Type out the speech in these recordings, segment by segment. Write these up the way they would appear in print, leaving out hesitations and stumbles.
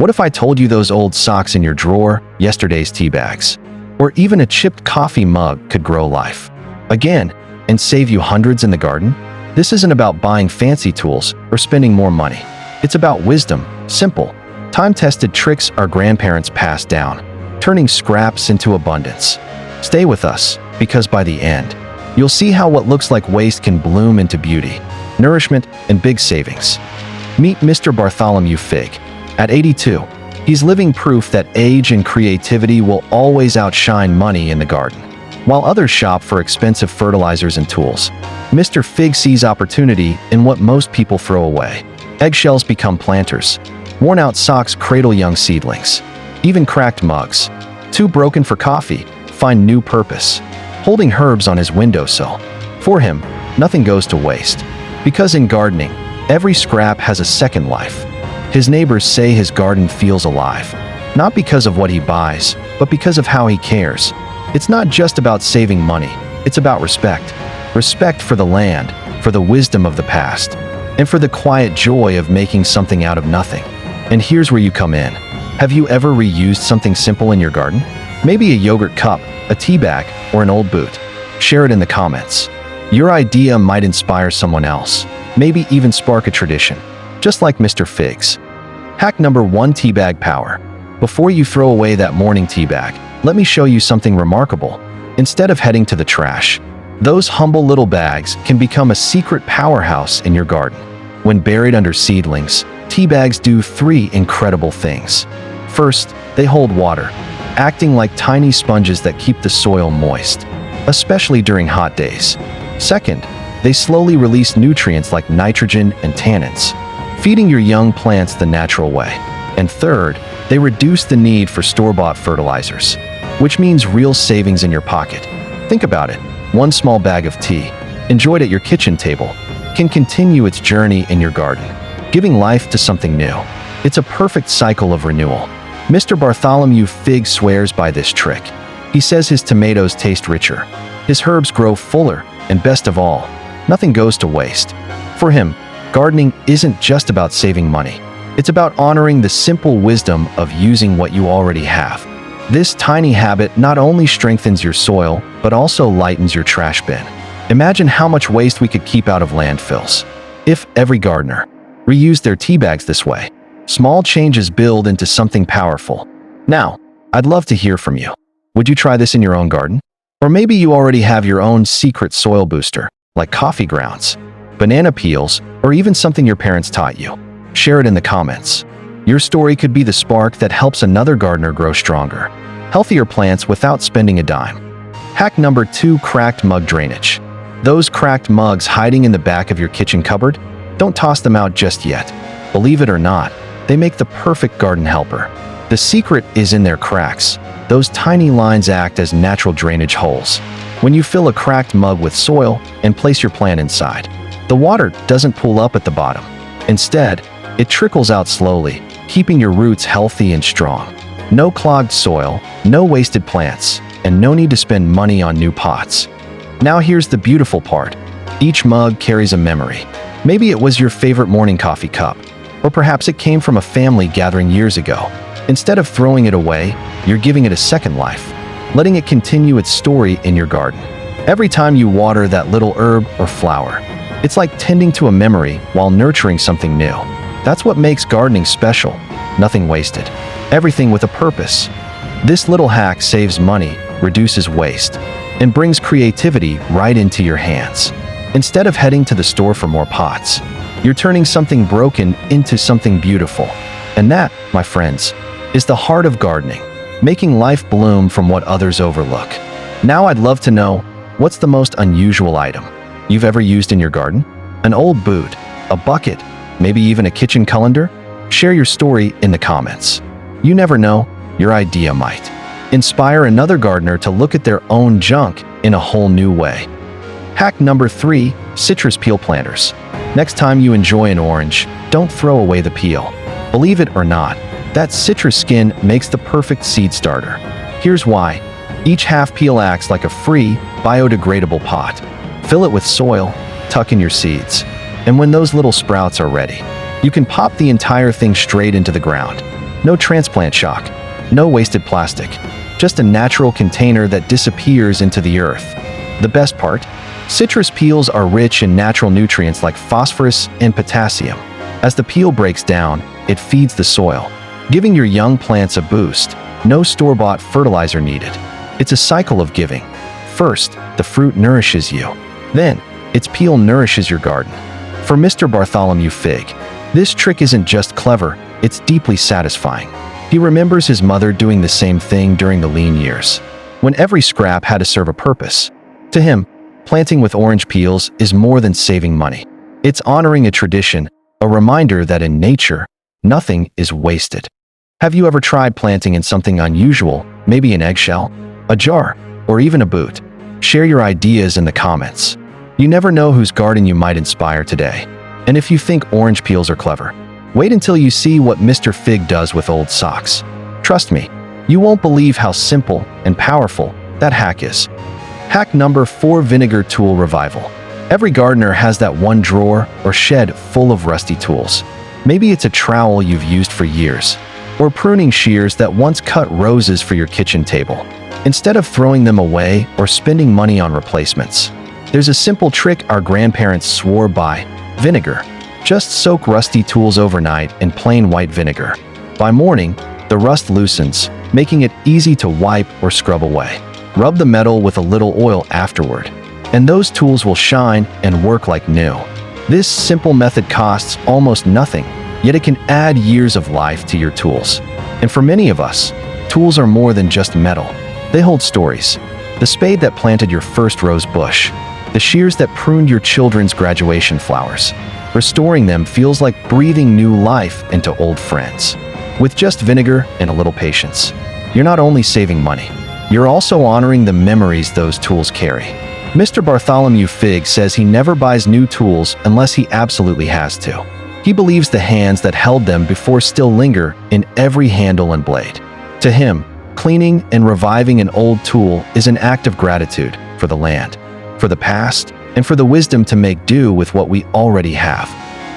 What if I told you those old socks in your drawer, yesterday's tea bags, or even a chipped coffee mug could grow life again and save you hundreds in the garden? This isn't about buying fancy tools or spending more money. It's about wisdom, simple, time-tested tricks our grandparents passed down, turning scraps into abundance. Stay with us, because by the end, you'll see how what looks like waste can bloom into beauty, nourishment, and big savings. Meet Mr. Bartholomew Figg. At 82, he's living proof that age and creativity will always outshine money in the garden. While others shop for expensive fertilizers and tools, Mr. Figg sees opportunity in what most people throw away. Eggshells become planters. Worn-out socks cradle young seedlings. Even cracked mugs, too broken for coffee, find new purpose. Holding herbs on his windowsill. For him, nothing goes to waste. Because in gardening, every scrap has a second life. His neighbors say his garden feels alive. Not because of what he buys, but because of how he cares. It's not just about saving money, it's about respect. Respect for the land, for the wisdom of the past, and for the quiet joy of making something out of nothing. And here's where you come in. Have you ever reused something simple in your garden? Maybe a yogurt cup, a tea bag, or an old boot. Share it in the comments. Your idea might inspire someone else, maybe even spark a tradition, just like Mr. Figg's. Hack number 1: tea bag power. Before you throw away that morning tea bag, let me show you something remarkable. Instead of heading to the trash, those humble little bags can become a secret powerhouse in your garden. When buried under seedlings, tea bags do 3 incredible things. First, they hold water, acting like tiny sponges that keep the soil moist, especially during hot days. Second, they slowly release nutrients like nitrogen and tannins, feeding your young plants the natural way. And third, they reduce the need for store-bought fertilizers, which means real savings in your pocket. Think about it. One small bag of tea, enjoyed at your kitchen table, can continue its journey in your garden, giving life to something new. It's a perfect cycle of renewal. Mr. Bartholomew Figg swears by this trick. He says his tomatoes taste richer, his herbs grow fuller, and best of all, nothing goes to waste. For him, gardening isn't just about saving money. It's about honoring the simple wisdom of using what you already have. This tiny habit not only strengthens your soil, but also lightens your trash bin. Imagine how much waste we could keep out of landfills if every gardener reused their tea bags this way. Small changes build into something powerful. Now, I'd love to hear from you. Would you try this in your own garden? Or maybe you already have your own secret soil booster, like coffee grounds, banana peels, or even something your parents taught you. Share it in the comments. Your story could be the spark that helps another gardener grow stronger, healthier plants without spending a dime. Hack number 2: cracked mug drainage. Those cracked mugs hiding in the back of your kitchen cupboard? Don't toss them out just yet. Believe it or not, they make the perfect garden helper. The secret is in their cracks. Those tiny lines act as natural drainage holes. When you fill a cracked mug with soil and place your plant inside, the water doesn't pool up at the bottom. Instead, it trickles out slowly, keeping your roots healthy and strong. No clogged soil, no wasted plants, and no need to spend money on new pots. Now here's the beautiful part. Each mug carries a memory. Maybe it was your favorite morning coffee cup, or perhaps it came from a family gathering years ago. Instead of throwing it away, you're giving it a second life, letting it continue its story in your garden. Every time you water that little herb or flower, it's like tending to a memory while nurturing something new. That's what makes gardening special. Nothing wasted. Everything with a purpose. This little hack saves money, reduces waste, and brings creativity right into your hands. Instead of heading to the store for more pots, you're turning something broken into something beautiful. And that, my friends, is the heart of gardening, making life bloom from what others overlook. Now I'd love to know, what's the most unusual item you've ever used in your garden? An old boot, a bucket, maybe even a kitchen colander? Share your story in the comments. You never know, your idea might inspire another gardener to look at their own junk in a whole new way. Hack number 3: citrus peel planters. Next time you enjoy an orange, don't throw away the peel. Believe it or not, that citrus skin makes the perfect seed starter. Here's why. Each half peel acts like a free, biodegradable pot. Fill it with soil, tuck in your seeds, and when those little sprouts are ready, you can pop the entire thing straight into the ground. No transplant shock. No wasted plastic. Just a natural container that disappears into the earth. The best part? Citrus peels are rich in natural nutrients like phosphorus and potassium. As the peel breaks down, it feeds the soil, giving your young plants a boost. No store-bought fertilizer needed. It's a cycle of giving. First, the fruit nourishes you. Then, its peel nourishes your garden. For Mr. Bartholomew Figg, this trick isn't just clever, it's deeply satisfying. He remembers his mother doing the same thing during the lean years, when every scrap had to serve a purpose. To him, planting with orange peels is more than saving money. It's honoring a tradition, a reminder that in nature, nothing is wasted. Have you ever tried planting in something unusual, maybe an eggshell, a jar, or even a boot? Share your ideas in the comments. You never know whose garden you might inspire today. And if you think orange peels are clever, wait until you see what Mr. Figg does with old socks. Trust me, you won't believe how simple and powerful that hack is. Hack number 4: Vinegar Tool Revival. Every gardener has that one drawer or shed full of rusty tools. Maybe it's a trowel you've used for years, or pruning shears that once cut roses for your kitchen table. Instead of throwing them away or spending money on replacements, there's a simple trick our grandparents swore by: vinegar. Just soak rusty tools overnight in plain white vinegar. By morning, the rust loosens, making it easy to wipe or scrub away. Rub the metal with a little oil afterward, and those tools will shine and work like new. This simple method costs almost nothing, yet it can add years of life to your tools. And for many of us, tools are more than just metal. They hold stories. The spade that planted your first rose bush, the shears that pruned your children's graduation flowers. Restoring them feels like breathing new life into old friends. With just vinegar and a little patience, you're not only saving money, you're also honoring the memories those tools carry. Mr. Bartholomew Figg says he never buys new tools unless he absolutely has to. He believes the hands that held them before still linger in every handle and blade. To him, cleaning and reviving an old tool is an act of gratitude for the land, for the past, and for the wisdom to make do with what we already have.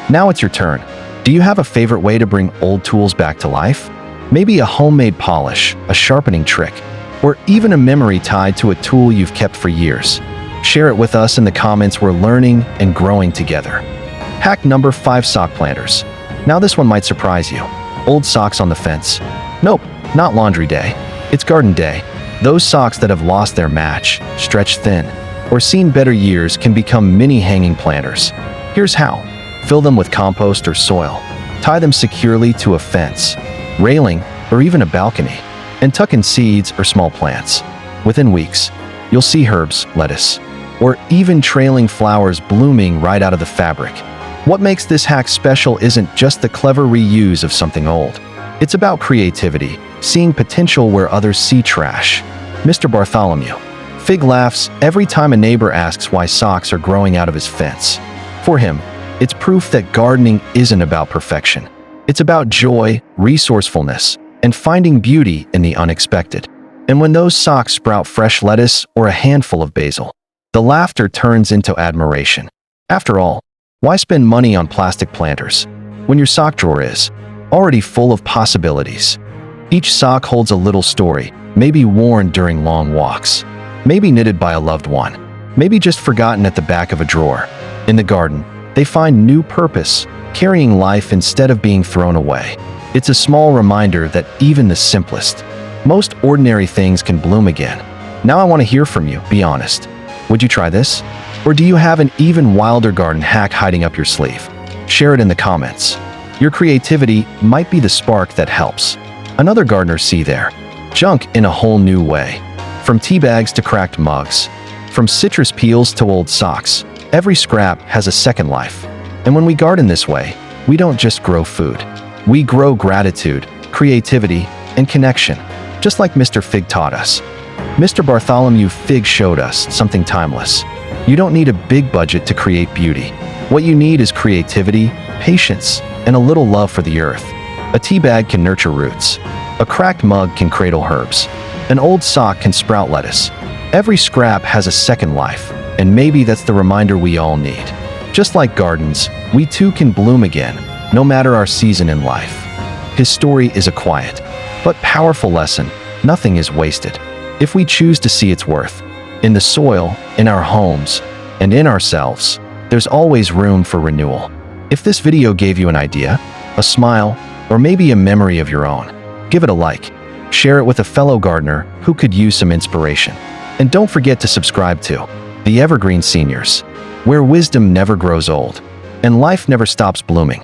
Now it's your turn. Do you have a favorite way to bring old tools back to life? Maybe a homemade polish, a sharpening trick, or even a memory tied to a tool you've kept for years. Share it with us in the comments. We're learning and growing together. Hack number 5: Sock planters. Now this one might surprise you. Old socks on the fence. Nope, not laundry day. It's garden day. Those socks that have lost their match, stretched thin, or seen better years can become mini hanging planters. Here's how. Fill them with compost or soil. Tie them securely to a fence, railing, or even a balcony, and tuck in seeds or small plants. Within weeks, you'll see herbs, lettuce, or even trailing flowers blooming right out of the fabric. What makes this hack special isn't just the clever reuse of something old. It's about creativity, seeing potential where others see trash. Mr. Bartholomew Figg laughs every time a neighbor asks why socks are growing out of his fence. For him, it's proof that gardening isn't about perfection. It's about joy, resourcefulness, and finding beauty in the unexpected. And when those socks sprout fresh lettuce or a handful of basil, the laughter turns into admiration. After all, why spend money on plastic planters when your sock drawer is already full of possibilities? Each sock holds a little story, maybe worn during long walks, maybe knitted by a loved one, maybe just forgotten at the back of a drawer. In the garden, they find new purpose, carrying life instead of being thrown away. It's a small reminder that even the simplest, most ordinary things can bloom again. Now I want to hear from you, be honest. Would you try this? Or do you have an even wilder garden hack hiding up your sleeve? Share it in the comments. Your creativity might be the spark that helps another gardener see their junk in a whole new way. From tea bags to cracked mugs, from citrus peels to old socks, every scrap has a second life. And when we garden this way, we don't just grow food. We grow gratitude, creativity, and connection, just like Mr. Figg taught us. Mr. Bartholomew Figg showed us something timeless. You don't need a big budget to create beauty. What you need is creativity, patience, and a little love for the earth. A tea bag can nurture roots. A cracked mug can cradle herbs. An old sock can sprout lettuce. Every scrap has a second life, and maybe that's the reminder we all need. Just like gardens, we too can bloom again, no matter our season in life. His story is a quiet, but powerful lesson. Nothing is wasted if we choose to see its worth. In the soil, in our homes, and in ourselves, there's always room for renewal. If this video gave you an idea, a smile, or maybe a memory of your own, give it a like. Share it with a fellow gardener who could use some inspiration. And don't forget to subscribe to the Evergreen Seniors, where wisdom never grows old and life never stops blooming.